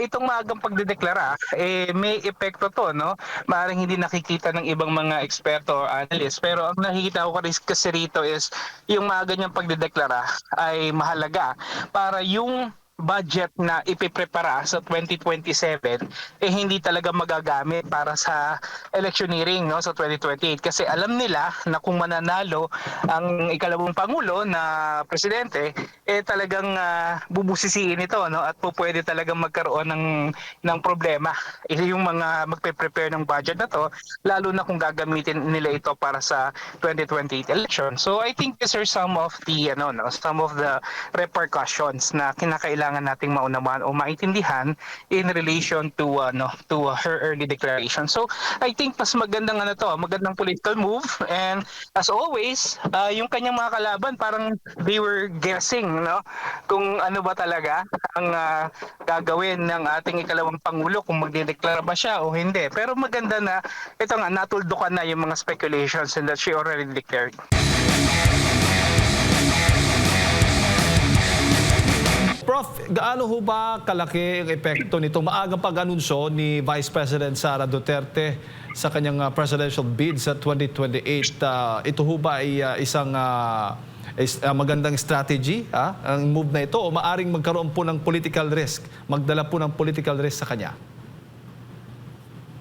itong maagang pagdedeklara, may epekto 'to 'no, maaaring hindi nakikita ng ibang mga eksperto o analyst, pero ang nakikita ko kasi rito is yung maaga niyang pagdedeklara ay mahalaga para yung budget na ipiprepara sa 2027 hindi talaga magagamit para sa electioneering 'no sa 2028 kasi alam nila na kung mananalo ang ikalawang pangulo na presidente talagang bubusisiin ito no at pwede talagang magkaroon ng problema yung mga magpe-prepare ng budget na to lalo na kung gagamitin nila ito para sa 2028 election. So I think these are some of the some of the repercussions na kinakailangan nating maunawaan o maintindihan in relation to her early declaration. So I think mas magandang political move and as always, yung kanyang mga kalaban parang they were guessing no kung ano ba talaga ang gagawin ng ating ikalawang pangulo kung magdedeklara ba siya o hindi. Pero maganda na ito nga natuldukan na yung mga speculations and that she already declared. Prof, gaano ho ba kalaki ang epekto nitong maagang pag-anunsyo ni Vice President Sara Duterte sa kanyang presidential bid sa 2028? Ito ho ba ay isang magandang strategy, ang move na ito, o maaring magkaroon po ng political risk, magdala po ng political risk sa kanya?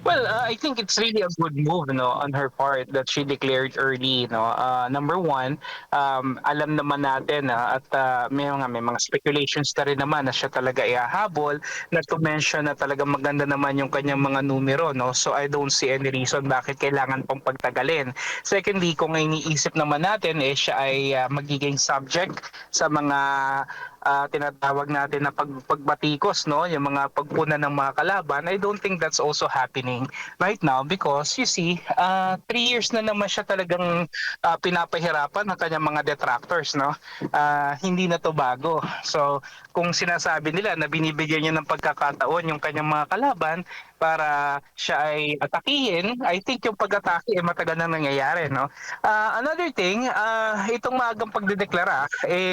Well, I think it's really a good move, no, on her part that she declared early, no. Number one, alam naman natin at may mga speculations na rin naman na siya talaga ihahabol. Not to mention na talaga maganda naman yung kanyang mga numero, no. So I don't see any reason bakit kailangan pang pagtagalin. Secondly, kung iniisip naman natin siya ay magiging subject sa mga tinatawag natin na pagbatikos no yung mga pagpuna ng mga kalaban. I don't think that's also happening right now because you see 3 years na naman siya talagang pinapahirapan ng kanyang mga detractors no hindi na to bago. So kung sinasabi nila na binibigyan niya ng pagkakataon yung kanyang mga kalaban para siya ay atakihin, I think yung pag-atake matagal na nangyayari no. Another thing, itong maagang pagdedeklara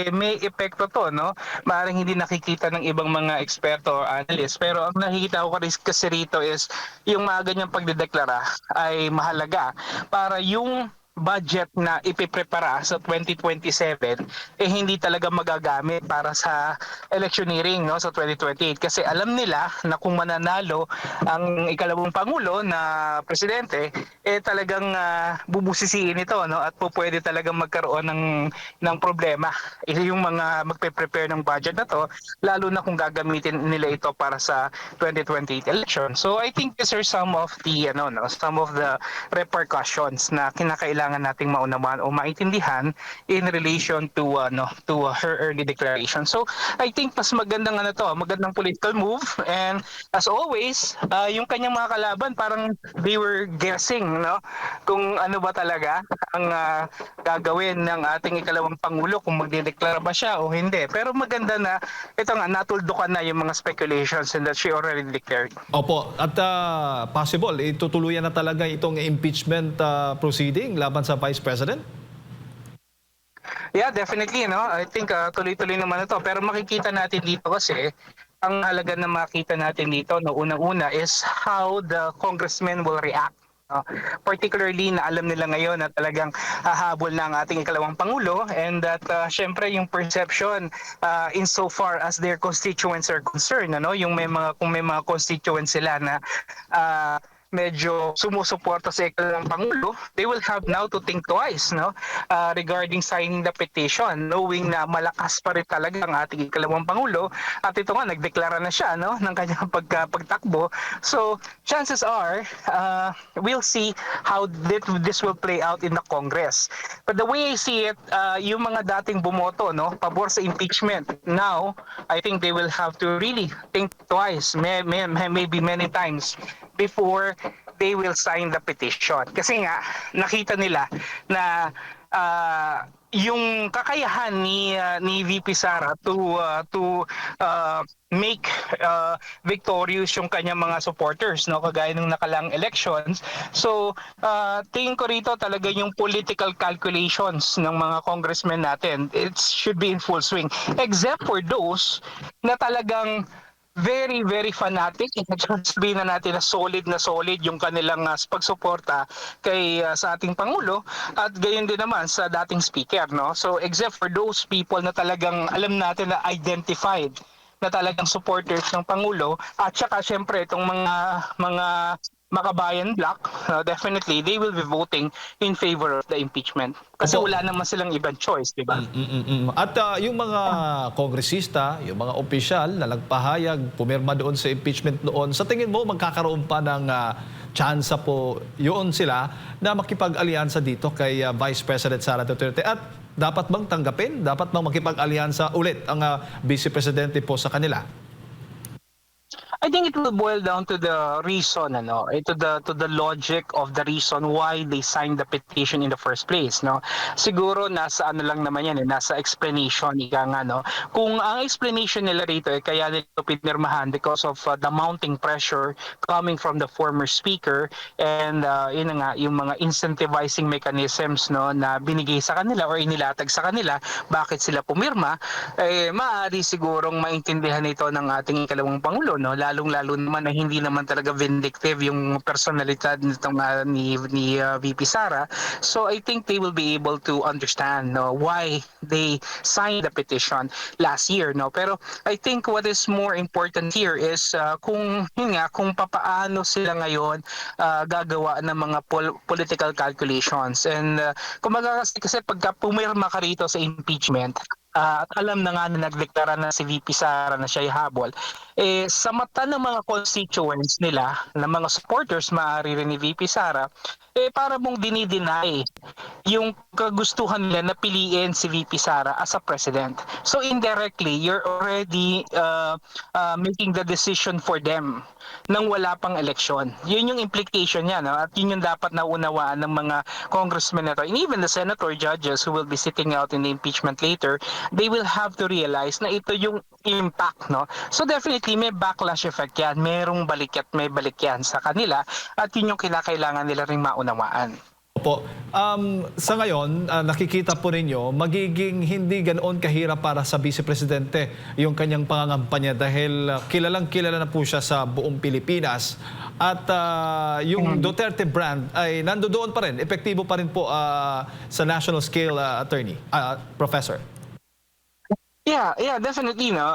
may epekto to no. Maaaring hindi nakikita ng ibang mga eksperto o analyst, pero ang nakikita ko kasi rito is yung maaga niyang pagdedeklara ay mahalaga para yung budget na ipiprepara sa 2027 hindi talaga magagamit para sa electioneering no sa 2028 kasi alam nila na kung mananalo ang ikalawang pangulo na presidente talagang bubusisiin ito no at pwede talagang magkaroon ng problema yung mga magpe-prepare ng budget na to lalo na kung gagamitin nila ito para sa 2028 election. So I think these are some of the some of the repercussions na kinakailangan nating maunawaan o maintindihan in relation to her early declaration. So I think mas magandang political move and as always, yung kanyang mga kalaban parang they were guessing no kung ano ba talaga ang gagawin ng ating ikalawang pangulo kung magdedeklara ba siya o hindi. Pero maganda na ito nga natuldukan na yung mga speculations and that she already declared. Opo, at possible, itutuluyan na talaga itong impeachment proceeding laban sa Vice President? Yeah, definitely no. I think tuloy-tuloy naman ito pero makikita natin dito kasi ang halaga na makita natin dito no unang-una is how the congressmen will react. Particularly na alam nila ngayon na talagang hahabol na ang ating ikalawang pangulo and that syempre yung perception insofar as their constituents are concerned yung kung may mga constituents sila na medyo sumusuporta sa ikalawang pangulo, they will have now to think twice regarding signing the petition knowing na malakas pa rin talaga ang ating ikalawang pangulo at ito nga nagdeklara na siya ng kanyang pagtakbo. So chances are we'll see how this will play out in the Congress. But the way I see it, yung mga dating bumoto pabor sa impeachment, now I think they will have to really think twice, maybe many times before they will sign the petition. Kasi nga nakita nila na yung kakayahan ni VP Sara to make victorious yung kanyang mga supporters kagaya ng nakalang elections. So tingin ko rito talaga yung political calculations ng mga congressmen natin it should be in full swing except for those na talagang very, very fanatic. Sabihin na natin na solid yung kanilang pagsuporta sa ating Pangulo at gayon din naman sa dating speaker, no? So except for those people na talagang alam natin na identified na talagang supporters ng Pangulo at saka syempre itong mga makabayan block, definitely they will be voting in favor of the impeachment. Kasi Opo. wala naman silang ibang choice, di ba? At yung mga kongresista, yung mga opisyal na nagpahayag, pumirma doon sa impeachment noon, sa tingin mo magkakaroon pa ng tsansa po yun sila na makipag-alyansa dito kay Vice President Sara Duterte? At dapat bang tanggapin? Dapat bang makipag-alyansa ulit ang Vice Presidente po sa kanila? I think it will boil down to the reason, to the logic of the reason why they signed the petition in the first place, no. Siguro nasa ano lang naman yan, nasa explanation ika nga, no. Kung ang explanation nila rito kaya nito pinirmahan because of the mounting pressure coming from the former speaker and yun na nga yung mga incentivizing mechanisms, no, na binigay sa kanila or inilatag sa kanila bakit sila pumirma, maaari sigurong maintindihan ito ng ating ikalawang pangulo, no, lalong-lalo naman na hindi naman talaga vindictive yung personalidad nitong ni VP Sara. So I think they will be able to understand, no, why they signed the petition last year, no. Pero I think what is more important here is kung papaano sila ngayon gagawa ng mga political calculations. And kumaga kasi pagka pumirma ka rito sa impeachment, at alam na nga na nagdeklara na si VP Sara na siya habol, sa mata ng mga constituents nila, ng mga supporters maaari rin ni VP Sara, para mong dinideny yung kagustuhan nila na piliin si VP Sara as a president. So indirectly, you're already making the decision for them nang wala pang eleksyon. Yun yung implication niya, no? At yun yung dapat naunawaan ng mga congressmen na to. And even the senator judges who will be sitting out in the impeachment later, they will have to realize na ito yung impact, no? So definitely may backlash effect yan. Merong balik at may balik yan sa kanila at yun yung kinakailangan nila ring maunawaan. Opo. Sa ngayon, nakikita po ninyo, magiging hindi ganoon kahirap para sa Vice Presidente yung kanyang pangangampanya dahil kilalang-kilala na po siya sa buong Pilipinas. At yung Duterte brand ay nandoon pa rin, epektibo pa rin po sa national scale, Professor. Yeah, definitely, no.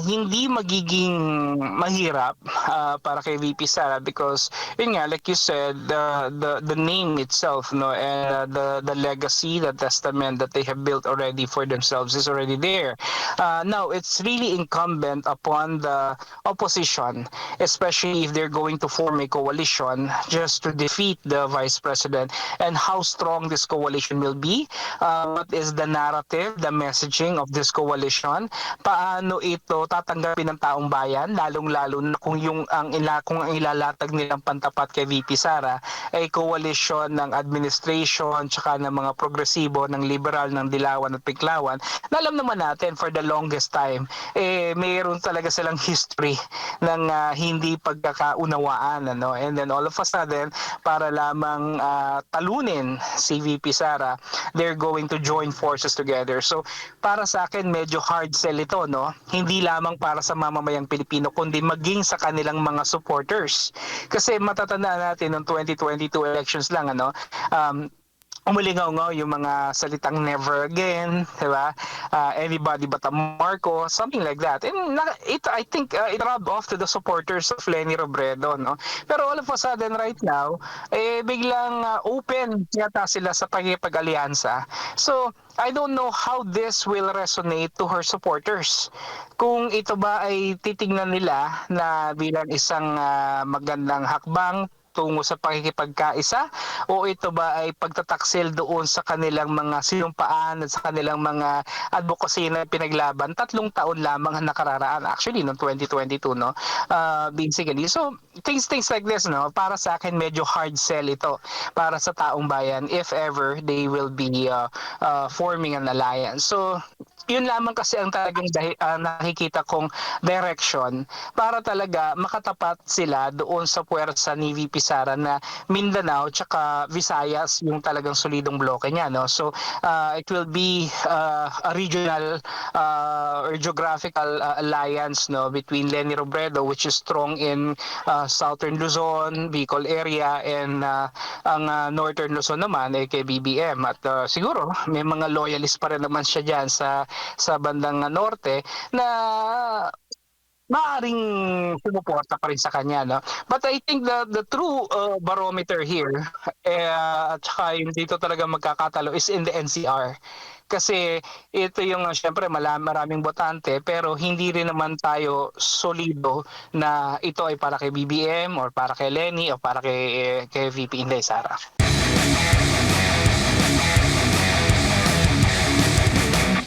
Hindi magiging mahirap para kay VP Sara because yun nga, like you said, the name itself, no, and the legacy, the testament that they have built already for themselves is already there. Now it's really incumbent upon the opposition, especially if they're going to form a coalition just to defeat the vice president, and how strong this coalition will be, what is the narrative, the messaging of this coalition, paano ito tatanggapin ng taong bayan, lalong-lalo na kung ang ilalatag nilang pantapat kay VP Sara ay coalition ng administration tsaka ng mga progresibo, ng liberal, ng Dilawan at Piklawan. Alam naman natin for the longest time mayroon talaga silang history ng hindi pagkakaunawaan, ano, and then all of a sudden para lamang talunin si VP Sara, they're going to join forces together. So para sa akin medyo hard sell ito, no, hindi lamang para sa mamamayang Pilipino kundi maging sa kanilang mga supporters. Kasi matatandaan natin noong 2022 elections lang, ano, umalingaw-ngaw yung mga salitang never again, di ba? Anybody but a Marco, something like that. And I think it rubbed off to the supporters of Leni Robredo, no? Pero all of a sudden right now, biglang open yata sila sa pag-alyansa. So, I don't know how this will resonate to her supporters. Kung ito ba ay titingnan nila na bilang isang magandang hakbang tungo sa pakikipagkaisa o ito ba ay pagtataksil doon sa kanilang mga sinumpaan at sa kanilang mga advocacy na pinaglaban 3 taon lamang ang nakararaan actually noong 2022, no, basically. So things like this, no, para sa akin medyo hard sell ito para sa taong bayan if ever they will be forming an alliance. So yun lamang kasi ang talagang nakikita kong direction para talaga makatapat sila doon sa puwersa ni VP Sara na Mindanao tsaka Visayas yung talagang solidong bloke niya, no? So it will be a regional or geographical alliance, no, between Leni Robredo, which is strong in Southern Luzon, Bicol area, and ang Northern Luzon naman ay kay BBM. At siguro may mga loyalist pa rin naman siya diyan sa bandang norte na maaring sumuporta pa rin sa kanya, no? But I think the true barometer here, at saka yung dito talaga magkakatalo is in the NCR. Kasi ito yung syempre maraming botante pero hindi rin naman tayo solido na ito ay para kay BBM or para kay Lenny o para kay VP Inday Sara.